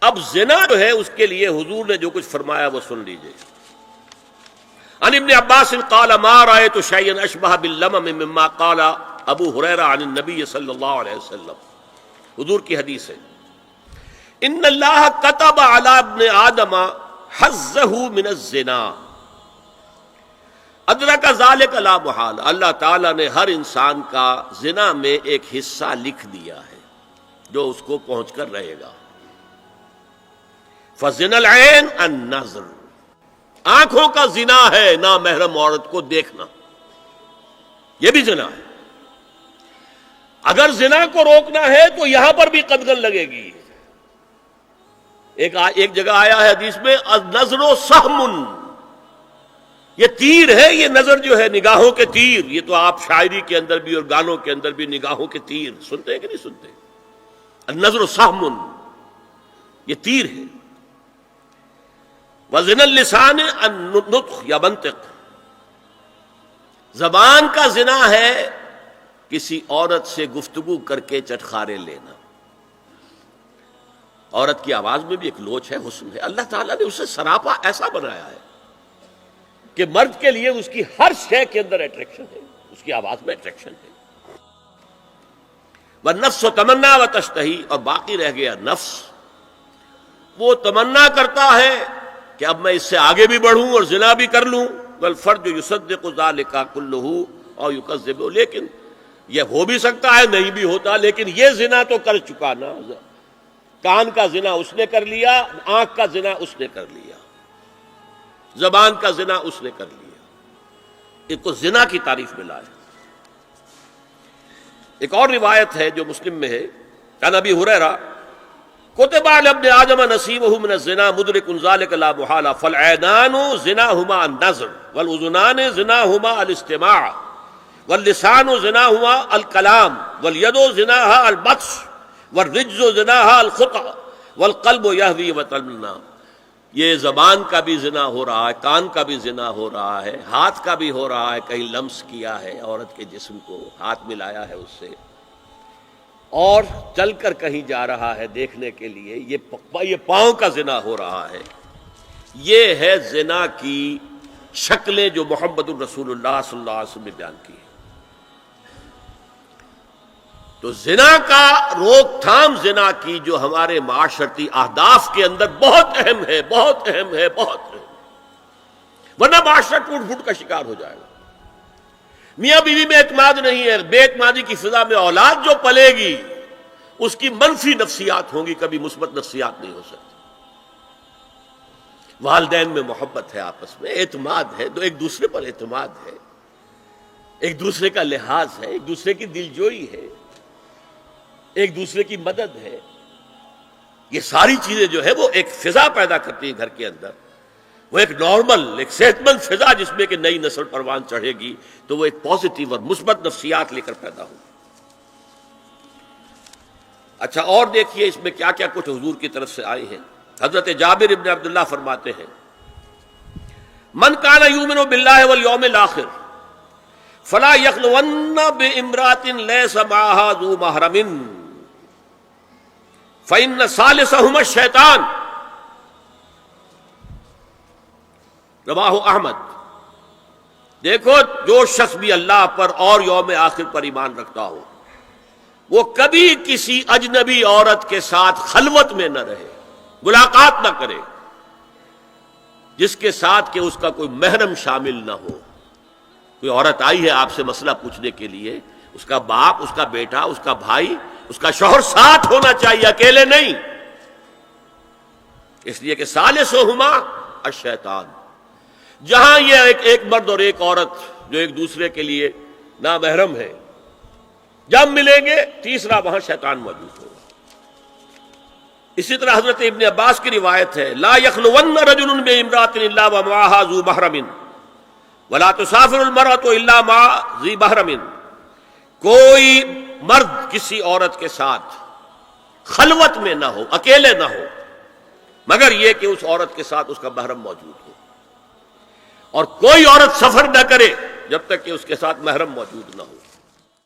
اب زنا جو ہے اس کے لیے حضور نے جو کچھ فرمایا وہ سن لیجئے. عن ابن عباس قال ما رأيت شيئا اشبه باللمم مما قال ابو ہریرہ عن النبی صلی اللہ علیہ وسلم. حضور کی حدیث ہے ان اللہ كتب على ابن آدم حظه من الزنا ادرک ذلک لا محال. اللہ تعالیٰ نے ہر انسان کا زنا میں ایک حصہ لکھ دیا ہے جو اس کو پہنچ کر رہے گا. فزنا العین النظر، آنکھوں کا زنا ہے نامحرم عورت کو دیکھنا، یہ بھی زنا ہے. اگر زنا کو روکنا ہے تو یہاں پر بھی قدغن لگے گی. ایک جگہ آیا ہے حدیث میں النظر سہم، یہ تیر ہے. یہ نظر جو ہے نگاہوں کے تیر، یہ تو آپ شاعری کے اندر بھی اور گانوں کے اندر بھی نگاہوں کے تیر سنتے ہیں کہ نہیں سنتے؟ النظر سہم، یہ تیر ہے. وزنا اللسان النطق یا منطق، زبان کا زنا ہے کسی عورت سے گفتگو کر کے چٹخارے لینا. عورت کی آواز میں بھی ایک لوچ ہے، حسن ہے. اللہ تعالیٰ نے اسے سراپا ایسا بنایا ہے کہ مرد کے لیے اس کی ہر شے کے اندر اٹریکشن ہے، اس کی آواز میں اٹریکشن ہے. والنفس تمنا و تشتہی، اور باقی رہ گیا نفس، وہ تمنا کرتا ہے کہ اب میں اس سے آگے بھی بڑھوں اور زنا بھی کر لوں. والفرج یصدق ذلک کلہ او یکذب، لیکن یہ ہو بھی سکتا ہے نہیں بھی ہوتا، لیکن یہ زنا تو کر چکا نا. کان کا زنا اس نے کر لیا، آنکھ کا زنا اس نے کر لیا، زبان کا زنا اس نے کر لیا. اس کو زنا کی تعریف میں لائے. ایک اور روایت ہے جو مسلم میں ہے، عن ابی ہریرہ کتب علی ابن آدم نصیبہ من الزنا مدرک ذلک لا محالہ فالعینان زناہما النظر والاذنان زناہما الاستماع واللسان زناہما الکلام والید زناہا البطش والرجز زناہا الخطأ والقلب یہوی وتمنا. یہ زبان کا بھی زنا ہو رہا ہے، کان کا بھی زنا ہو رہا ہے، ہاتھ کا بھی ہو رہا ہے. کہیں لمس کیا ہے عورت کے جسم کو، ہاتھ ملایا ہے اس سے، اور چل کر کہیں جا رہا ہے دیکھنے کے لیے، یہ پاؤں کا زنا ہو رہا ہے. یہ ہے زنا کی شکلیں جو محمد الرسول اللہ صلی اللہ علیہ وسلم نے بیان کی. تو زنا کا روک تھام، زنا کی جو ہمارے معاشرتی اہداف کے اندر بہت اہم ہے، بہت اہم ہے، بہت اہم، ورنہ معاشرہ ٹوٹ پھوٹ کا شکار ہو جائے گا. میاں بیوی میں اعتماد نہیں ہے، بے اعتمادی کی فضا میں اولاد جو پلے گی اس کی منفی نفسیات ہوں گی، کبھی مثبت نفسیات نہیں ہو سکتی. والدین میں محبت ہے، آپس میں اعتماد ہے، ایک دوسرے پر اعتماد ہے، ایک دوسرے کا لحاظ ہے، ایک دوسرے کی دلجوئی ہے، ایک دوسرے کی مدد ہے. یہ ساری چیزیں جو ہے وہ ایک فضا پیدا کرتی ہیں گھر کے اندر. وہ ایک نارمل، ایک صحت مند فضا جس میں کہ نئی نسل پروان چڑھے گی تو وہ ایک پازیٹیو اور مثبت نفسیات لے کر پیدا ہوگی. اچھا، اور دیکھیے اس میں کیا کیا کچھ حضور کی طرف سے آئے ہیں. حضرت جابر ابن عبداللہ فرماتے ہیں من کان یؤمن باللہ والیوم الآخر فلا یخلون بامرأۃ لیس معها ذو محرم فإن ثالثہما الشیطان. رواہ احمد. دیکھو، جو شخص بھی اللہ پر اور یوم آخر پر ایمان رکھتا ہو وہ کبھی کسی اجنبی عورت کے ساتھ خلوت میں نہ رہے، ملاقات نہ کرے جس کے ساتھ کہ اس کا کوئی محرم شامل نہ ہو. کوئی عورت آئی ہے آپ سے مسئلہ پوچھنے کے لیے، اس کا باپ، اس کا بیٹا، اس کا بھائی، اس کا شوہر ساتھ ہونا چاہیے، اکیلے نہیں. اس لیے کہ ثالثہما الشیطان. جہاں یہ ایک مرد اور ایک عورت جو ایک دوسرے کے لیے نامحرم ہے، جب ملیں گے تیسرا وہاں شیطان موجود ہوگا. اسی طرح حضرت ابن عباس کی روایت ہے لا یخلون رجل بامرأۃ الا ومعها ذو محرم ولا تسافر المرأة الا مع ذی محرم. کوئی مرد کسی عورت کے ساتھ خلوت میں نہ ہو، اکیلے نہ ہو، مگر یہ کہ اس عورت کے ساتھ اس کا محرم موجود ہو. اور کوئی عورت سفر نہ کرے جب تک کہ اس کے ساتھ محرم موجود نہ ہو.